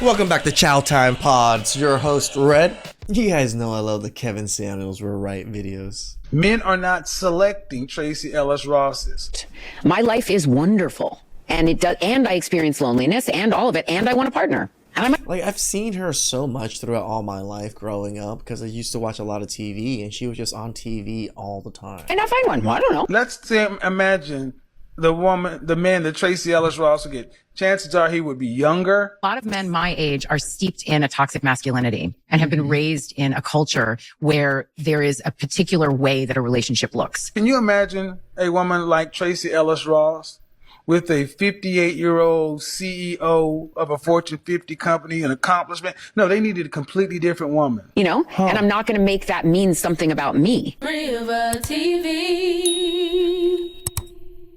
Welcome back to Chow Time Pods. Your host, Red. You guys know I love the Kevin Samuels Were Right videos. Men are not selecting Tracy Ellis Ross's. My life is wonderful, and it does, and I experience loneliness and all of it, and I want a partner. And I've seen her so much throughout all my life growing up because I used to watch a lot of TV, and she was just on TV all the time. And I find one. Well, I don't know. Let's imagine the man that Tracy Ellis Ross would get. Chances are he would be younger. A lot of men my age are steeped in a toxic masculinity and have been raised in a culture where there is a particular way that a relationship looks. Can you imagine a woman like Tracy Ellis Ross with a 58-year-old CEO of a Fortune 50 company, an accomplishment? No, they needed a completely different woman. You know, and I'm not going to make that mean something about me. RivahTV.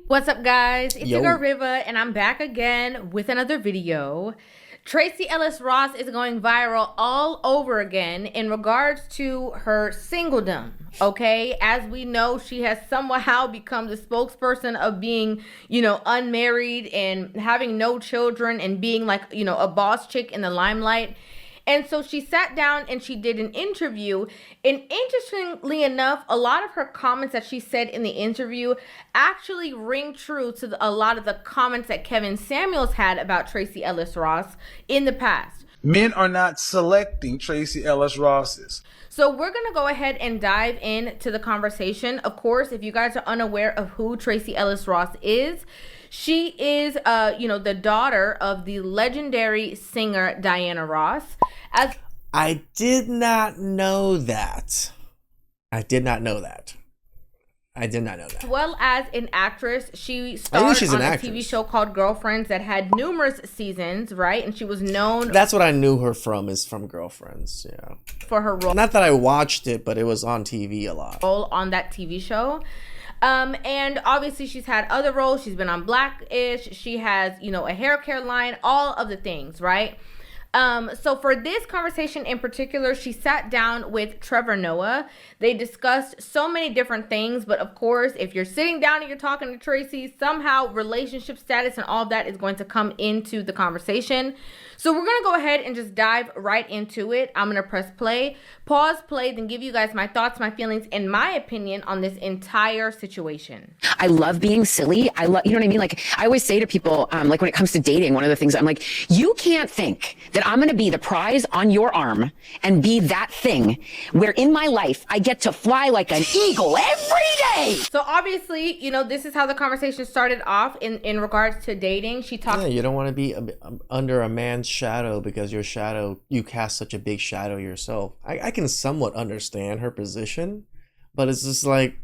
What's up, guys? It's your girl Riva, and I'm back again with another video. Tracy Ellis Ross is going viral all over again in regards to her singledom, okay? As we know, she has somehow become the spokesperson of being, unmarried and having no children and being like, a boss chick in the limelight. And so she sat down and she did an interview. And interestingly enough, a lot of her comments that she said in the interview actually ring true to a lot of the comments that Kevin Samuels had about Tracy Ellis Ross in the past. Men are not selecting Tracy Ellis Ross's. So we're going to go ahead and dive into the conversation. Of course, if you guys are unaware of who Tracy Ellis Ross is, she is, the daughter of the legendary singer Diana Ross. I did not know that. As well as an actress. She starred on a TV show called Girlfriends that had numerous seasons, right? And she was known... That's what I knew her from, is from Girlfriends, yeah. For her role. Not that I watched it, but it was on TV a lot. On that TV show. And obviously she's had other roles. She's been on Blackish. She has, a hair care line, all of the things, right? So for this conversation in particular, she sat down with Trevor Noah. They discussed so many different things, but of course, if you're sitting down and you're talking to Tracy, somehow relationship status and all of that is going to come into the conversation. So we're going to go ahead and just dive right into it. I'm going to press play, pause, play, then give you guys my thoughts, my feelings, and my opinion on this entire situation. I love being silly. You know what I mean? Like, I always say to people, like when it comes to dating, one of the things I'm like, you can't think that I'm going to be the prize on your arm and be that thing where in my life I get to fly like an eagle every day. So obviously, this is how the conversation started off in regards to dating. She talked. Yeah, you don't want to be under a man's shadow because you cast such a big shadow yourself. I can somewhat understand her position, but it's just like,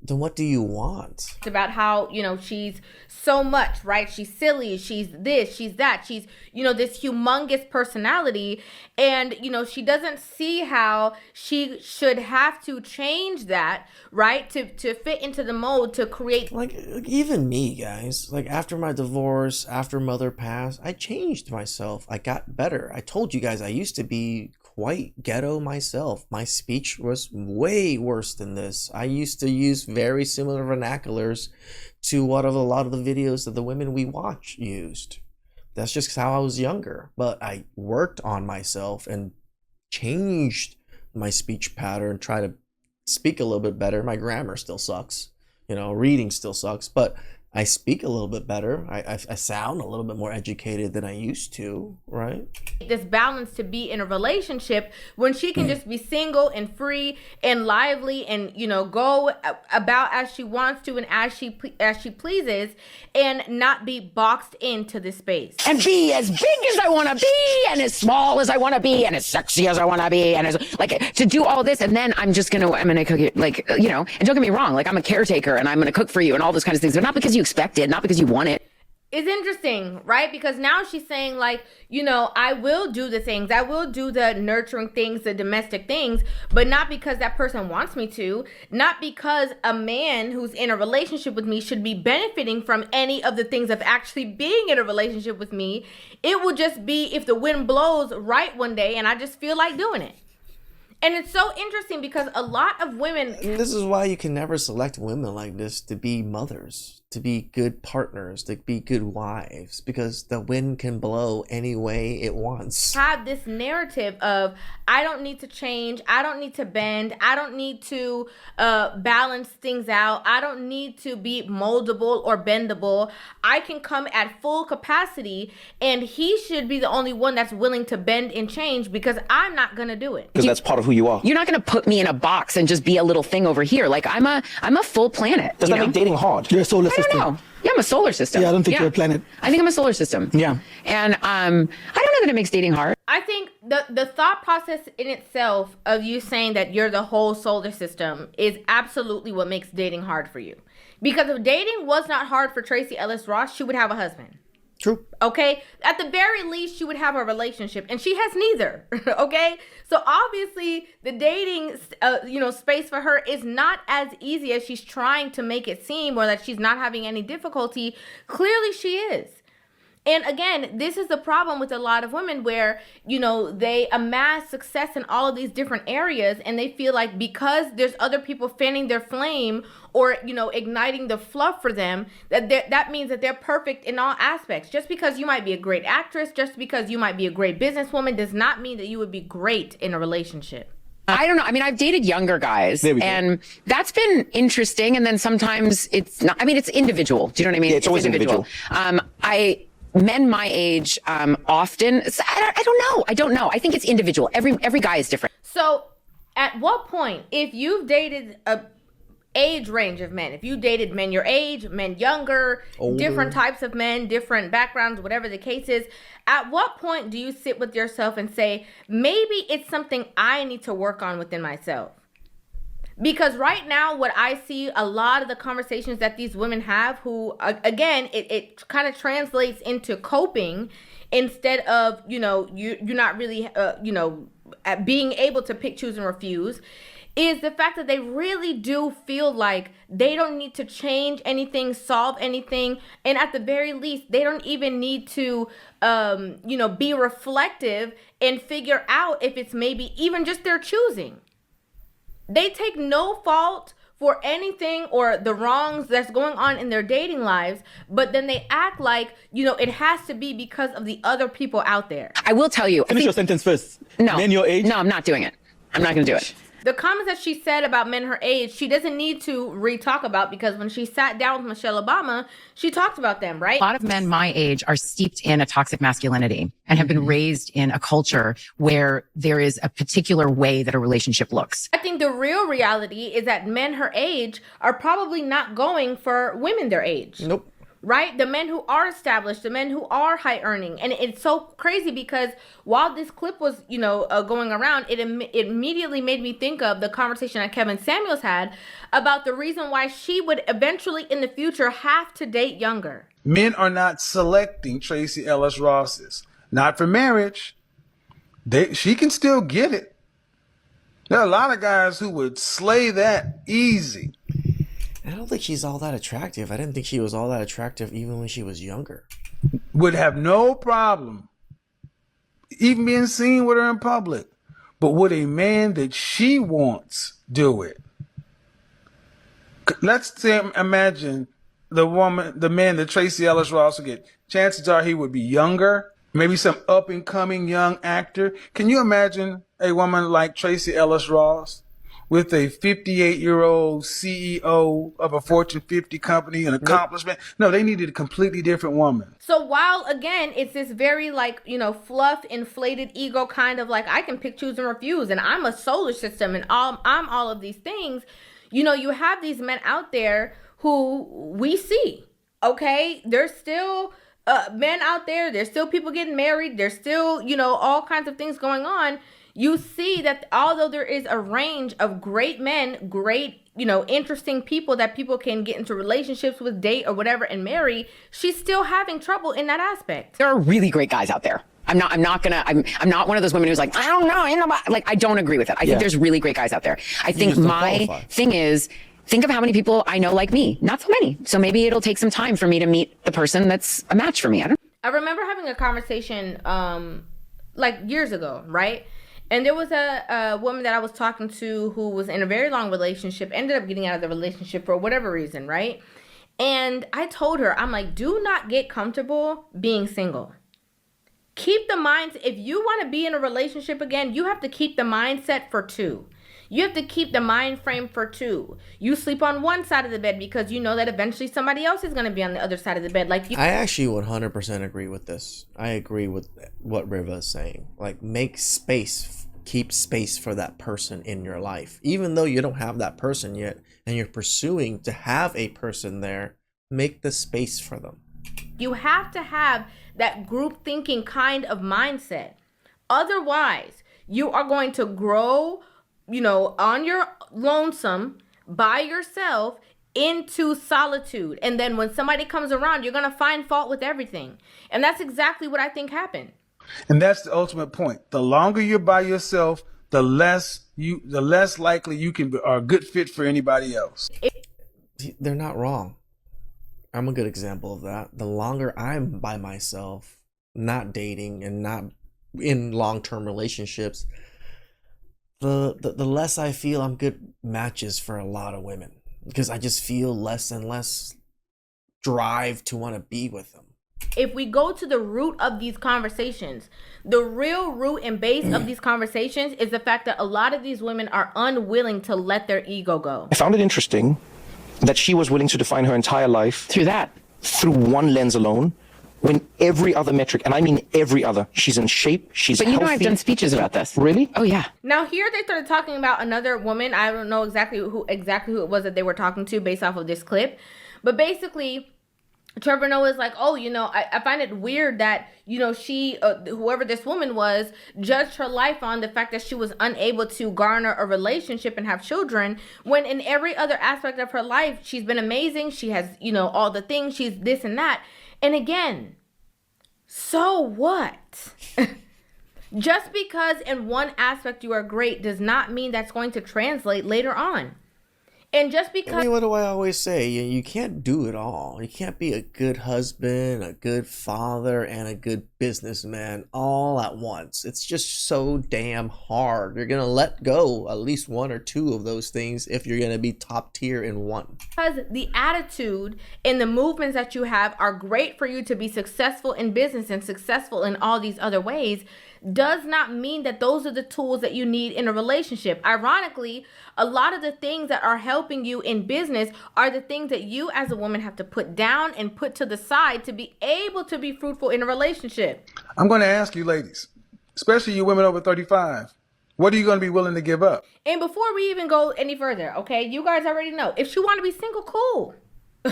then what do you want? It's about how, she's so much, right? She's silly. She's this, she's that. She's, this humongous personality. And, she doesn't see how she should have to change that, right? To fit into the mold, to create. Like, even me, guys, like after my divorce, after mother passed, I changed myself. I got better. I told you guys I used to be quite ghetto myself. My speech was way worse than this. I used to use very similar vernaculars to what a lot of the videos that the women we watch used. That's just how I was younger. But I worked on myself and changed my speech pattern, try to speak a little bit better. My grammar still sucks. Reading still sucks, but I speak a little bit better. I sound a little bit more educated than I used to, right? This balance to be in a relationship when she can just be single and free and lively and, go about as she wants to and as she pleases and not be boxed into this space. And be as big as I want to be and as small as I want to be and as sexy as I want to be and as like to do all this. And then I'm going to cook it and don't get me wrong. Like I'm a caretaker and I'm going to cook for you and all those kinds of things, but not because you expect it, not because you want it. It's interesting, right? Because now she's saying like, I will do the things, I will do the nurturing things, the domestic things, but not because that person wants me to, not because a man who's in a relationship with me should be benefiting from any of the things of actually being in a relationship with me. It will just be if the wind blows right one day and I just feel like doing it. And it's so interesting because a lot of women... This is why you can never select women like this to be mothers, to be good partners, to be good wives, because the wind can blow any way it wants. Have this narrative of, I don't need to change, I don't need to bend, I don't need to balance things out, I don't need to be moldable or bendable, I can come at full capacity, and he should be the only one that's willing to bend and change because I'm not gonna do it. Because that's part of who you are. You're not going to put me in a box and just be a little thing over here. Like I'm a full planet. Does that make dating hard? You're a solar I system. don't know. Yeah, I'm a solar system. Yeah, I don't think you're a planet. I think I'm a solar system. Yeah. And I don't know that it makes dating hard. I think the thought process in itself of you saying that you're the whole solar system is absolutely what makes dating hard for you. Because if dating was not hard for Tracy Ellis Ross, she would have a husband. True. Okay? At the very least, she would have a relationship, and she has neither. Okay? So obviously, the dating, space for her is not as easy as she's trying to make it seem, or that she's not having any difficulty. Clearly, she is. And again, this is the problem with a lot of women where, they amass success in all of these different areas, and they feel like because there's other people fanning their flame or, igniting the fluff for them, that means that they're perfect in all aspects. Just because you might be a great actress, just because you might be a great businesswoman, does not mean that you would be great in a relationship. I don't know. I mean, I've dated younger guys, and that's been interesting. And then sometimes it's not. I mean, it's individual. Do you know what I mean? Yeah, it's always individual. Men my age often. I don't know. I think it's individual. Every guy is different. So, at what point, if you've dated a age range of men, if you dated men your age, men younger, older, different types of men, different backgrounds, whatever the case is, at what point do you sit with yourself and say, maybe it's something I need to work on within myself? Because right now, what I see, a lot of the conversations that these women have, who, again, it kind of translates into coping instead of, you're not really, being able to pick, choose, and refuse, is the fact that they really do feel like they don't need to change anything, solve anything, and at the very least, they don't even need to, be reflective and figure out if it's maybe even just their choosing. They take no fault for anything or the wrongs that's going on in their dating lives, but then they act like, it has to be because of the other people out there. I will tell you. Finish your sentence first. No. Men your age? No, I'm not doing it. I'm not going to do it. The comments that she said about men her age, she doesn't need to re-talk about, because when she sat down with Michelle Obama, she talked about them, right? A lot of men my age are steeped in a toxic masculinity and have been raised in a culture where there is a particular way that a relationship looks. I think the real reality is that men her age are probably not going for women their age. Nope. Right? The men who are established, the men who are high earning. And it's so crazy because while this clip was, going around, it immediately made me think of the conversation that Kevin Samuels had about the reason why she would eventually in the future have to date younger. Men are not selecting Tracy Ellis Ross's. Not for marriage. She can still get it. There are a lot of guys who would slay that easy. I don't think she's all that attractive. I didn't think she was all that attractive even when she was younger. Would have no problem even being seen with her in public. But would a man that she wants do it? Let's say, imagine the man that Tracy Ellis Ross would get. Chances are he would be younger, maybe some up and coming young actor. Can you imagine a woman like Tracy Ellis Ross with a 58-year-old CEO of a Fortune 50 company, an accomplishment? No, they needed a completely different woman. So while, again, it's this very, fluff, inflated ego kind of like, I can pick, choose, and refuse, and I'm a solar system, and I'm all of these things, you have these men out there who we see, okay? There's still men out there. There's still people getting married. There's still, all kinds of things going on. You see that although there is a range of great men, great, interesting people that people can get into relationships with, date, or whatever, and marry, she's still having trouble in that aspect. There are really great guys out there. I'm not one of those women who's like, I don't know, I don't agree with it. I think there's really great guys out there. I think my thing is, think of how many people I know like me. Not so many. So maybe it'll take some time for me to meet the person that's a match for me. I remember having a conversation years ago, right? And there was a woman that I was talking to who was in a very long relationship, ended up getting out of the relationship for whatever reason, right? And I told her, I'm like, do not get comfortable being single. Keep the mind. If you want to be in a relationship again, you have to keep the mindset for two. You have to keep the mind frame for two. You sleep on one side of the bed because you know that eventually somebody else is going to be on the other side of the bed. Like you. I actually 100% agree with this. I agree with what Rivah is saying. Like, make space, keep space for that person in your life. Even though you don't have that person yet and you're pursuing to have a person there, make the space for them. You have to have that group thinking kind of mindset. Otherwise, you are going to grow, on your lonesome by yourself into solitude. And then when somebody comes around, you're going to find fault with everything. And that's exactly what I think happened. And that's the ultimate point. The longer you're by yourself, the less likely you can be a good fit for anybody else. They're not wrong. I'm a good example of that. The longer I'm by myself, not dating and not in long-term relationships, the less I feel I'm good matches for a lot of women, because I just feel less and less drive to want to be with them. If we go to the root of these conversations, the real root and base of these conversations is the fact that a lot of these women are unwilling to let their ego go. I found it interesting that she was willing to define her entire life through one lens alone, when every other metric, and I mean every other, she's in shape, she's But healthy. I've done speeches about this. Really? Oh yeah. Now here they started talking about another woman. I don't know exactly who it was that they were talking to based off of this clip. But basically, Trevor Noah's like, oh, I find it weird that, she, whoever this woman was, judged her life on the fact that she was unable to garner a relationship and have children, when in every other aspect of her life, she's been amazing. She has, all the things, she's this and that. And again, so what? Just because in one aspect you are great does not mean that's going to translate later on. And just because... I mean, what do I always say? You can't do it all. You can't be a good husband, a good father, and a good businessman all at once. It's just so damn hard. You're going to let go at least one or two of those things if you're going to be top tier in one. Because the attitude and the movements that you have are great for you to be successful in business and successful in all these other ways, does not mean that those are the tools that you need in a relationship. Ironically, a lot of the things that are helping you in business are the things that you as a woman have to put down and put to the side to be able to be fruitful in a relationship. I'm going to ask you ladies, especially you women over 35, what are you going to be willing to give up? And before we even go any further, okay, you guys already know, if she want to be single, cool,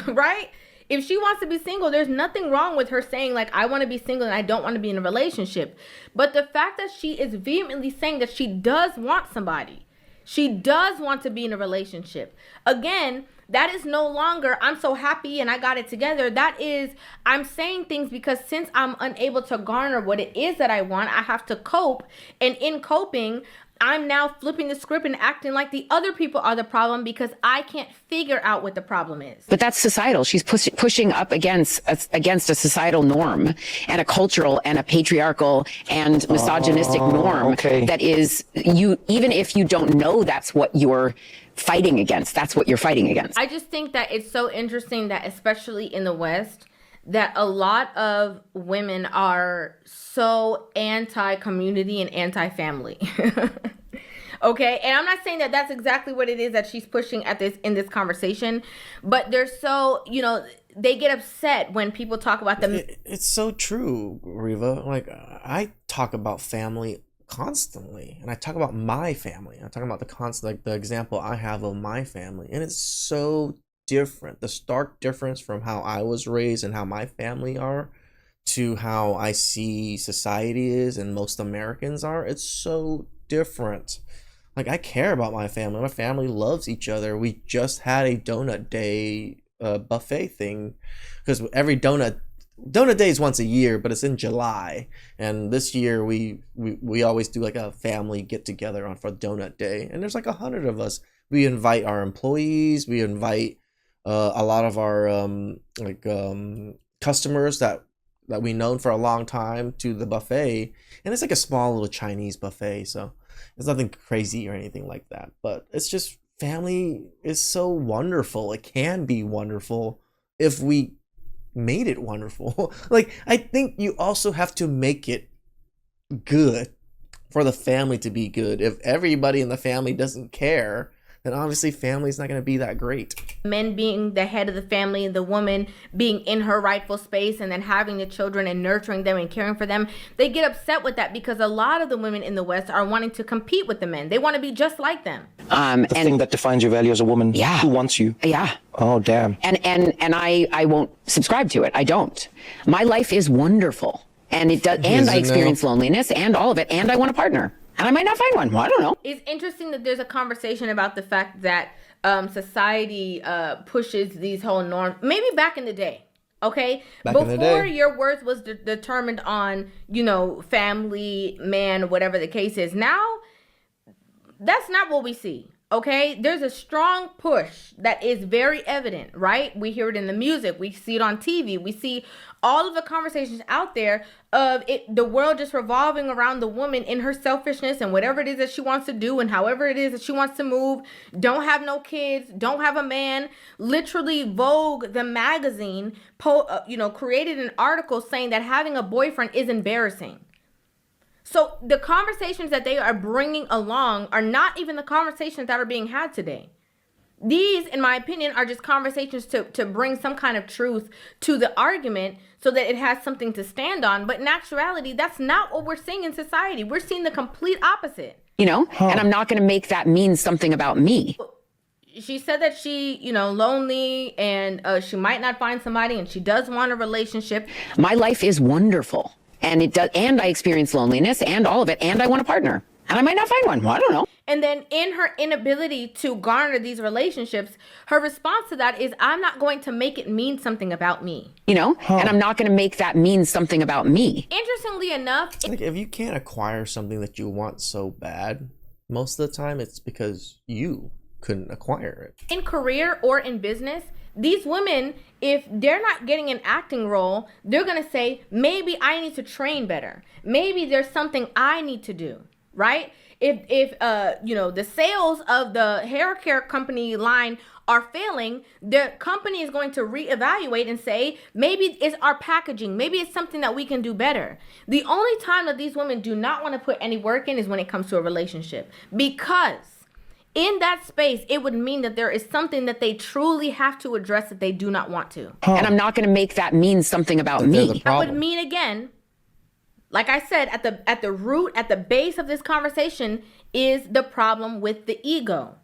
right? If she wants to be single, there's nothing wrong with her saying, like, I want to be single and I don't want to be in a relationship. But the fact that she is vehemently saying that she does want somebody, she does want to be in a relationship, again, that is no longer, I'm so happy and I got it together. That is, I'm saying things because since I'm unable to garner what it is that I want, I have to cope. And in coping, I'm now flipping the script and acting like the other people are the problem because I can't figure out what the problem is. But that's societal. She's pushing up against a societal norm and a cultural and a patriarchal and misogynistic norm that is, even if you don't know that's what you're fighting against, that's what you're fighting against. I just think that it's so interesting that especially in the West, that a lot of women are so anti-community and anti-family. Okay, and I'm not saying that that's exactly what it is that she's pushing at this in this conversation, but they're so, they get upset when people talk about them. It's so true, Rivah. Like, I talk about family constantly, and I talk about my family. I talk about the example I have of my family, and it's so different. The stark difference from how I was raised and how my family are to how I see society is and most Americans are. It's so different. Like, I care about my family. My family loves each other. We just had a donut day buffet thing, because every donut day is once a year, but it's in July, and this year we always do like a family get together for donut day, and there's like 100 of us. We invite our employees, we invite a lot of our customers that we've known for a long time to the buffet, and it's like a small little Chinese buffet, so it's nothing crazy or anything like that, but it's just, family is so wonderful. It can be wonderful if we made it wonderful. Like, I think you also have to make it good for the family to be good. If everybody in the family doesn't care, then obviously family's not going to be that great. Men being the head of the family, the woman being in her rightful space, and then having the children and nurturing them and caring for them, they get upset with that because a lot of the women in the West are wanting to compete with the men. They want to be just like them. The thing that defines your value as a woman. Yeah. Who wants you? Yeah. Oh, damn. And I won't subscribe to it. I don't. My life is wonderful. And it does, and I experience loneliness and all of it, and I want a partner. And I might not find one. Well, I don't know. It's interesting that there's a conversation about the fact that society pushes these whole norms. Maybe back in the day, okay? Before your worth was determined on, you know, family, man, whatever the case is. Now, that's not what we see. Okay, there's a strong push that is very evident, right? We hear it in the music. We see it on TV. We see all of the conversations out there of it, the world just revolving around the woman in her selfishness and whatever it is that she wants to do and however it is that she wants to move. Don't have no kids. Don't have a man. Literally, Vogue, the magazine, created an article saying that having a boyfriend is embarrassing. So the conversations that they are bringing along are not even the conversations that are being had today. These, in my opinion, are just conversations to bring some kind of truth to the argument so that it has something to stand on. But in actuality, that's not what we're seeing in society. We're seeing the complete opposite. You know, and I'm not going to make that mean something about me. She said that she, lonely and she might not find somebody and she does want a relationship. My life is wonderful. And it does, and I experience loneliness and all of it, and I want a partner. And I might not find one. Well, I don't know. And then in her inability to garner these relationships, her response to that is, I'm not going to make it mean something about me. You know, and I'm not going to make that mean something about me. Interestingly enough, like, if you can't acquire something that you want so bad, most of the time it's because you couldn't acquire it. In career or in business, these women, if they're not getting an acting role, they're going to say, maybe I need to train better. Maybe there's something I need to do, right? If the sales of the hair care company line are failing, the company is going to reevaluate and say, maybe it's our packaging. Maybe it's something that we can do better. The only time that these women do not want to put any work in is when it comes to a relationship, because in that space, it would mean that there is something that they truly have to address that they do not want to. And I'm not going to make that mean something about me. That would mean, again, like I said, at the root, at the base of this conversation is the problem with the ego,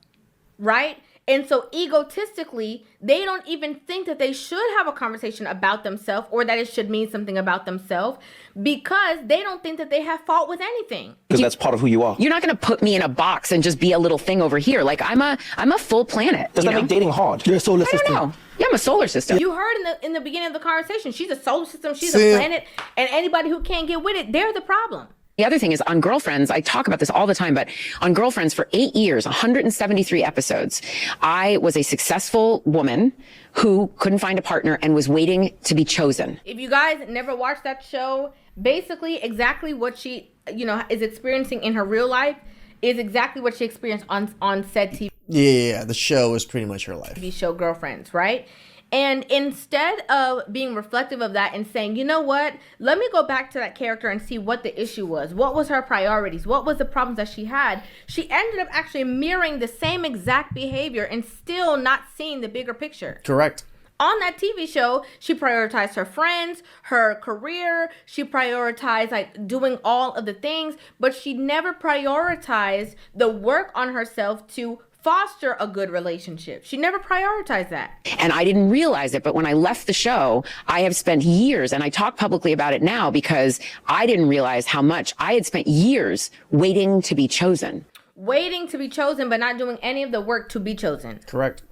right? And so egotistically, they don't even think that they should have a conversation about themselves or that it should mean something about themselves because they don't think that they have fault with anything. Because that's part of who you are. You're not going to put me in a box and just be a little thing over here. Like I'm a full planet. Does that make dating hard? You're a solar system. I don't know. Yeah, I'm a solar system. You heard in the beginning of the conversation, she's a solar system, she's a planet, and anybody who can't get with it, they're the problem. The other thing is on Girlfriends, I talk about this all the time, but on Girlfriends for 8 years, 173 episodes, I was a successful woman who couldn't find a partner and was waiting to be chosen. If you guys never watched that show, basically exactly what she, is experiencing in her real life is exactly what she experienced on said TV. Yeah, the show is pretty much her life. TV show Girlfriends, right? And instead of being reflective of that and saying, you know what, let me go back to that character and see what the issue was. What was her priorities? What was the problems that she had? She ended up actually mirroring the same exact behavior and still not seeing the bigger picture. Correct. On that TV show, she prioritized her friends, her career. She prioritized doing all of the things, but she never prioritized the work on herself to foster a good relationship. She never prioritized that. And I didn't realize it, but when I left the show, I have spent years, and I talk publicly about it now because I didn't realize how much I had spent years waiting to be chosen. Waiting to be chosen, but not doing any of the work to be chosen. Correct.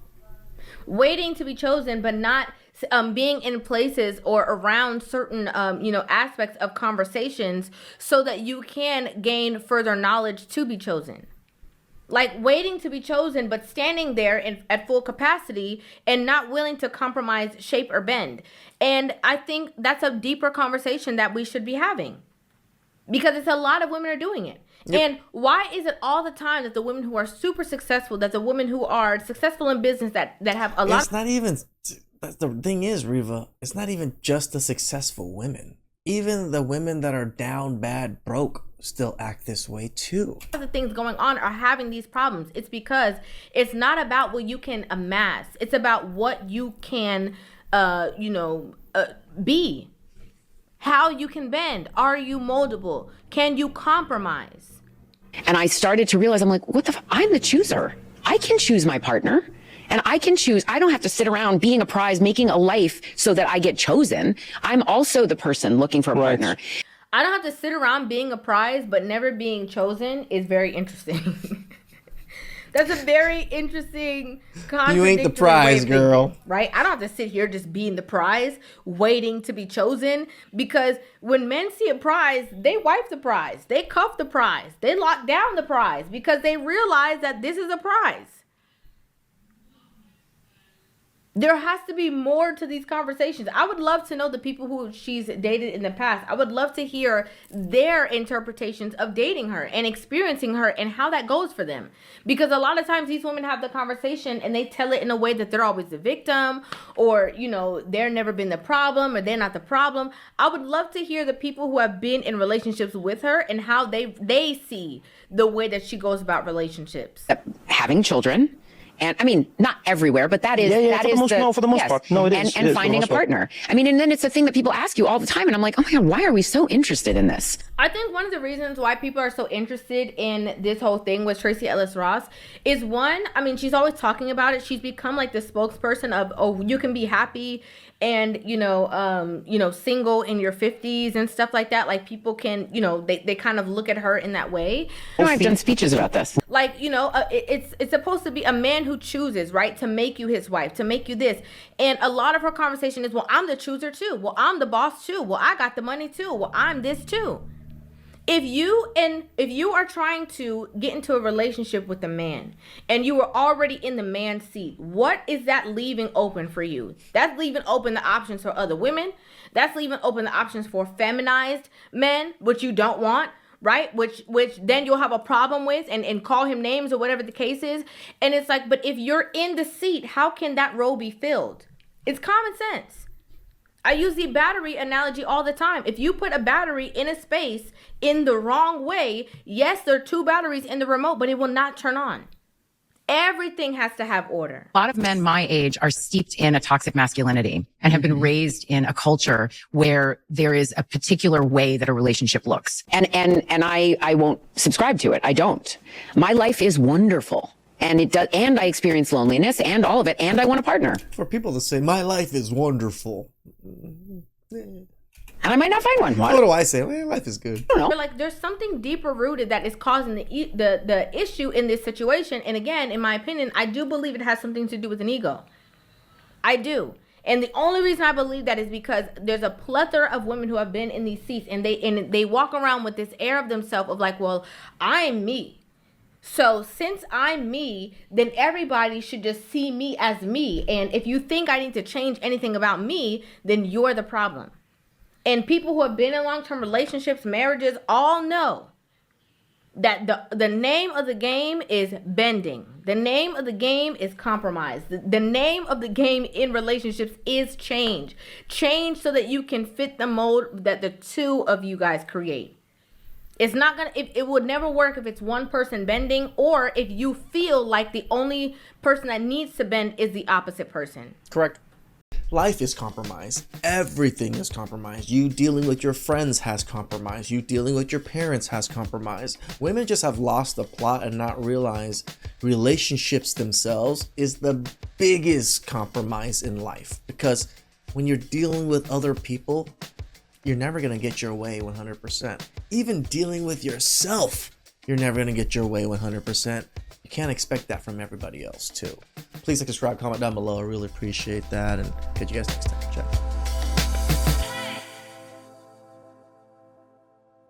Waiting to be chosen, but not being in places or around certain, aspects of conversations so that you can gain further knowledge to be chosen. Like waiting to be chosen, but standing there at full capacity and not willing to compromise, shape, or bend. And I think that's a deeper conversation that we should be having. Because it's a lot of women are doing it. Yep. And why is it all the time that the women who are super successful, that the women who are successful in business that have a lot... It's not even that's the thing is, Riva, it's not even just the successful women. Even the women that are down bad broke still act this way too. The things going on are having these problems. It's because it's not about what you can amass. It's about what you can, be. How you can bend. Are you moldable? Can you compromise? And I started to realize, I'm like, I'm the chooser. I can choose my partner. And I can choose. I don't have to sit around being a prize, making a life so that I get chosen. I'm also the person looking for a partner. I don't have to sit around being a prize, but never being chosen is very interesting. That's a very interesting contradictory. You ain't the prize, girl. Thinking, right? I don't have to sit here just being the prize, waiting to be chosen. Because when men see a prize, they wipe the prize. They cuff the prize. They lock down the prize because they realize that this is a prize. There has to be more to these conversations. I would love to know the people who she's dated in the past. I would love to hear their interpretations of dating her and experiencing her and how that goes for them. Because a lot of times these women have the conversation and they tell it in a way that they're always the victim, or, they're never been the problem, or they're not the problem. I would love to hear the people who have been in relationships with her and how they see the way that she goes about relationships. Having children. And I mean, not everywhere, but that is for the most part. No, it is. And finding a partner. I mean, and then it's a thing that people ask you all the time, and I'm like, oh my God, why are we so interested in this? I think one of the reasons why people are so interested in this whole thing with Tracy Ellis Ross is one, I mean, she's always talking about it. She's become like the spokesperson of, oh, you can be happy and, single in your 50s and stuff like that. Like people can, they kind of look at her in that way. I've done speeches about this. Like, it's supposed to be a man who chooses, right, to make you his wife, to make you this. And a lot of her conversation is, well, I'm the chooser too. Well, I'm the boss too. Well, I got the money too. Well, I'm this too. If you are trying to get into a relationship with a man and you were already in the man seat, what is that leaving open for you? That's leaving open the options for other women. That's leaving open the options for feminized men, which you don't want, right? Which then you'll have a problem with and call him names or whatever the case is. And it's like, but if you're in the seat, how can that role be filled? It's common sense. I use the battery analogy all the time. If you put a battery in a space in the wrong way, yes, there are two batteries in the remote, but it will not turn on. Everything has to have order. A lot of men my age are steeped in a toxic masculinity and have been raised in a culture where there is a particular way that a relationship looks. And I won't subscribe to it. I don't. My life is wonderful. And it does, and I experience loneliness and all of it, and I want a partner. For people to say my life is wonderful, and I might not find one. What do I say? Well, life is good. I don't know. But like, there's something deeper rooted that is causing the issue in this situation. And again, in my opinion, I do believe it has something to do with an ego. I do. And the only reason I believe that is because there's a plethora of women who have been in these seats, and they walk around with this air of themselves of like, well, I'm me. So since I'm me, then everybody should just see me as me. And if you think I need to change anything about me, then you're the problem. And people who have been in long-term relationships, marriages, all know that the name of the game is bending. The name of the game is compromise. The name of the game in relationships is change. Change so that you can fit the mold that the two of you guys create. It's not gonna, it would never work if it's one person bending, or if you feel like the only person that needs to bend is the opposite person. Correct. Life is compromised. Everything is compromised. You dealing with your friends has compromise. You dealing with your parents has compromise. Women just have lost the plot and not realize relationships themselves is the biggest compromise in life. Because when you're dealing with other people, you're never going to get your way 100%. Even dealing with yourself, you're never going to get your way 100%. You can't expect that from everybody else too. Please like, subscribe, comment down below. I really appreciate that, and catch you guys next time.